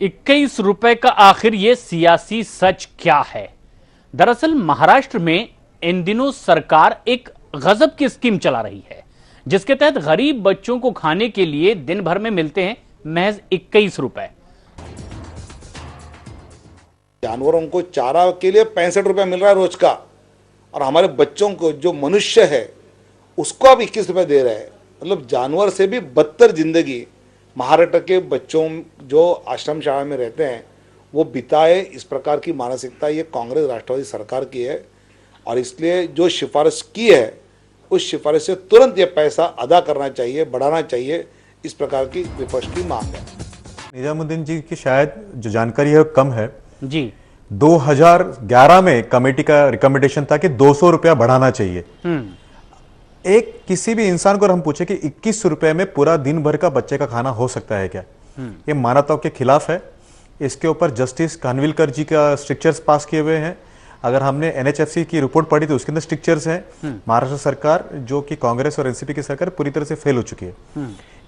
21 रुपए का आखिर ये सियासी सच क्या है? दरअसल महाराष्ट्र में इन दिनों सरकार एक गजब की स्कीम चला रही है, जिसके तहत गरीब बच्चों को खाने के लिए दिन भर में मिलते हैं महज 21 रुपए। जानवरों को चारा के लिए 65 रुपए मिल रहा है रोज का, और हमारे बच्चों को जो मनुष्य है उसको आप 21 रुपए दे रहे हैं। मतलब जानवर से भी बदतर जिंदगी महाराष्ट्र के बच्चों जो आश्रम शाला में रहते हैं वो बिताए। इस प्रकार की मानसिकता ये कांग्रेस राष्ट्रवादी सरकार की है, और इसलिए जो सिफारिश की है उस सिफारिश से तुरंत ये पैसा अदा करना चाहिए, बढ़ाना चाहिए। इस प्रकार की विपक्ष की मांग है। निजामुद्दीन जी की शायद जो जानकारी है वो कम है जी। 2011 में कमेटी का रिकमेंडेशन था कि 200 रुपया बढ़ाना चाहिए। एक किसी भी इंसान को हम पूछे कि 21 रुपए में पूरा दिन भर का बच्चे का खाना हो सकता है क्या? ये मानवता के खिलाफ है। इसके ऊपर जस्टिस कानविलकर जी का स्ट्रिक्चर्स पास किए हुए हैं। अगर हमने एनएचएफसी की रिपोर्ट पढ़ी तो उसके अंदर स्ट्रिक्चर्स हैं। महाराष्ट्र सरकार जो कि कांग्रेस और एनसीपी की सरकार पूरी तरह से फेल हो चुकी है।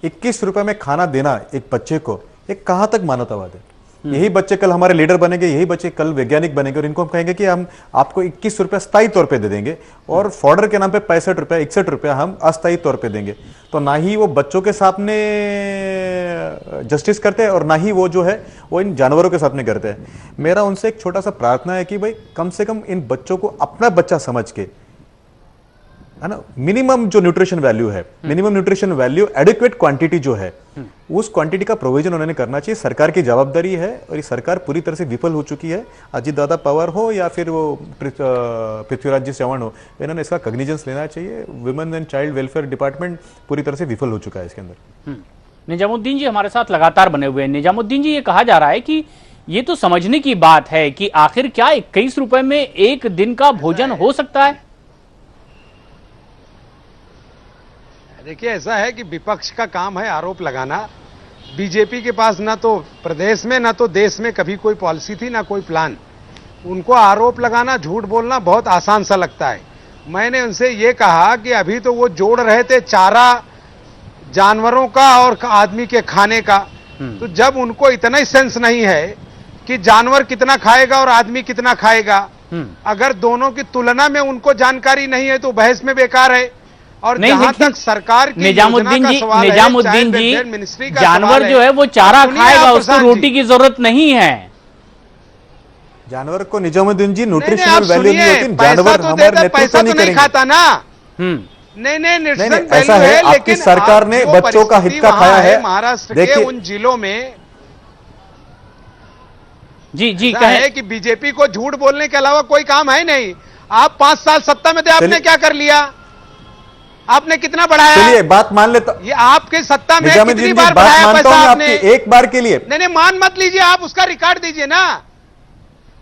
21 रुपए में खाना देना एक बच्चे को, एक कहां तक मानवतावाद है? यही बच्चे कल हमारे लीडर बनेंगे, यही बच्चे कल वैज्ञानिक बनेंगे, और इनको हम कहेंगे कि हम आपको 21 रुपया स्थायी तौर पे दे देंगे, और फॉर्डर के नाम पे 65 रुपया 61 रुपया हम अस्थायी तौर पे देंगे। तो ना ही वो बच्चों के सामने जस्टिस करते हैं और ना ही वो जो है वो इन जानवरों के सामने करते हैं। मेरा उनसे एक छोटा सा प्रार्थना है कि भाई कम से कम इन बच्चों को अपना बच्चा समझ के, है ना, मिनिमम जो न्यूट्रिशन वैल्यू है, minimum nutrition value adequate quantity जो है उस क्वांटिटी का प्रोविजन उन्होंने करना चाहिए। सरकार की जवाबदारी है, और ये सरकार पूरी तरह से विफल हो चुकी है। अजीत दादा पवार हो या फिर वो पृथ्वीराज जी चौहान हो, इन्होंने इसका कॉग्निजेंस लेना चाहिए। Women and child welfare department पूरी तरह से विफल हो चुका है इसके अंदर। निजामुद्दीन जी हमारे साथ लगातार बने हुए हैं। निजामुद्दीन जी, ये कहा जा रहा है कि ये तो समझने की बात है कि आखिर क्या 21 रुपए में एक दिन का भोजन हो सकता है? देखिए, ऐसा है कि विपक्ष का काम है आरोप लगाना। बीजेपी के पास ना तो प्रदेश में ना तो देश में कभी कोई पॉलिसी थी ना कोई प्लान। उनको आरोप लगाना, झूठ बोलना बहुत आसान सा लगता है। मैंने उनसे ये कहा कि अभी तो वो जोड़ रहे थे चारा जानवरों का और आदमी के खाने का, तो जब उनको इतना ही सेंस नहीं है कि जानवर कितना खाएगा और आदमी कितना खाएगा, अगर दोनों की तुलना में उनको जानकारी नहीं है तो बहस में बेकार है। और जहां तक सरकार की निजामुद्दीन जी, जानवर जो है वो चारा खाएगा, उसको रोटी की जरूरत नहीं है। जानवर को निजामुद्दीन जी न्यूट्रिशनल वैल्यू नहीं होती। जानवर हमारे पैसा तो नहीं खाता ना। नहीं, ऐसा है, आपकी सरकार ने बच्चों का हित का खाया है महाराष्ट्र के उन जिलों में। जी कहे कि बीजेपी को झूठ बोलने के अलावा कोई काम है नहीं। आप 5 साल सत्ता में थे, आपने क्या कर लिया? आपने कितना बढ़ाया? चलिए बात मान लेता, ये आपके सत्ता में कितनी बार बढ़ाया पैसा आपने? एक बार के लिए नहीं, मान मत लीजिए, आप उसका रिकॉर्ड दीजिए ना।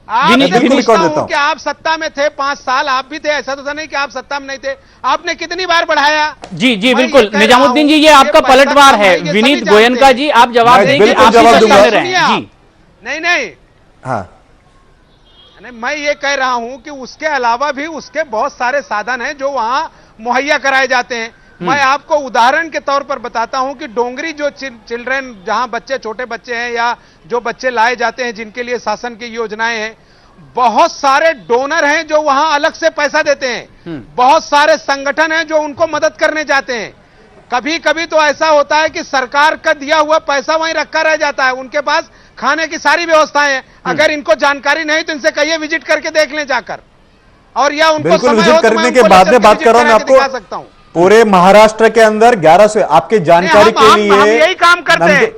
आपसे पूछता हूं कि आप सत्ता में थे 5 साल, आप भी थे, ऐसा तो था नहीं कि आप सत्ता में नहीं थे। आपने कितनी बार बढ़ाया? जी बिल्कुल निजामुद्दीन जी, ये आपका पलटवार है। विनीत गोयनका जी, आप जवाब देंगे? आप जवाब जी। नहीं, हाँ, मैं ये कह रहा हूं कि उसके अलावा भी उसके बहुत सारे साधन हैं जो वहां मुहैया कराए जाते हैं। मैं आपको उदाहरण के तौर पर बताता हूं कि डोंगरी जो चिल्ड्रन, जहां बच्चे, छोटे बच्चे हैं या जो बच्चे लाए जाते हैं जिनके लिए शासन की योजनाएं हैं, बहुत सारे डोनर हैं जो वहां अलग से पैसा देते हैं। बहुत सारे संगठन हैं जो उनको मदद करने जाते हैं। कभी कभी तो ऐसा होता है कि सरकार का दिया हुआ पैसा वहीं रखा रह जाता है। उनके पास खाने की सारी व्यवस्थाएं हैं। अगर इनको जानकारी नहीं तो इनसे कहिए विजिट करके देख लें जाकर, और या उनको विजिट करने के बाद में बात कर रहा हूं। आपको सकता हूं पूरे पूरे महाराष्ट्र के अंदर 1100 आपके जानकारी के लिए हम यही काम करते हैं।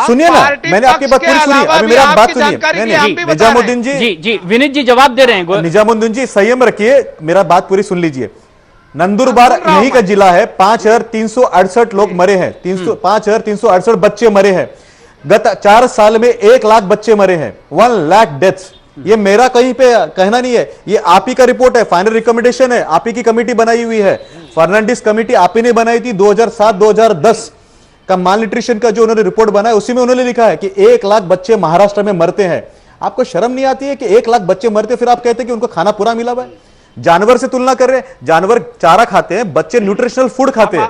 सुनिए ना, मैंने आपकी बात पूरी सुनी, अभी मेरा बात सुनिए। निजामुद्दीन जी विनीत जी जवाब दे रहे हैं। निजामुद्दीन जी संयम रखिए, मेरा बात पूरी सुन लीजिए। नंदुरबार यही का जिला है। 5368 लोग मरे हैं, 5368 बच्चे मरे हैं। गत 4 साल में 1 लाख बच्चे मरे हैं, 1 लाख डेथ्स। ये मेरा कहीं पे कहना नहीं है, ये आप ही का रिपोर्ट है, फाइनल रिकमेंडेशन है, आप ही की कमेटी बनाई हुई है। फर्नांडिस कमेटी आप ही ने बनाई थी 2007-2010 का माल न्यूट्रिशन का जो उन्होंने रिपोर्ट बनाया, उसी में उन्होंने लिखा है कि 1 लाख बच्चे महाराष्ट्र में मरते हैं। आपको शर्म नहीं आती है कि 1 लाख बच्चे मरते फिर आप कहते हैं कि उनको खाना पूरा मिला हुआ है? जानवर से तुलना कर रहे हैं। जानवर चारा खाते हैं, बच्चे न्यूट्रिशनल फूड खाते हैं।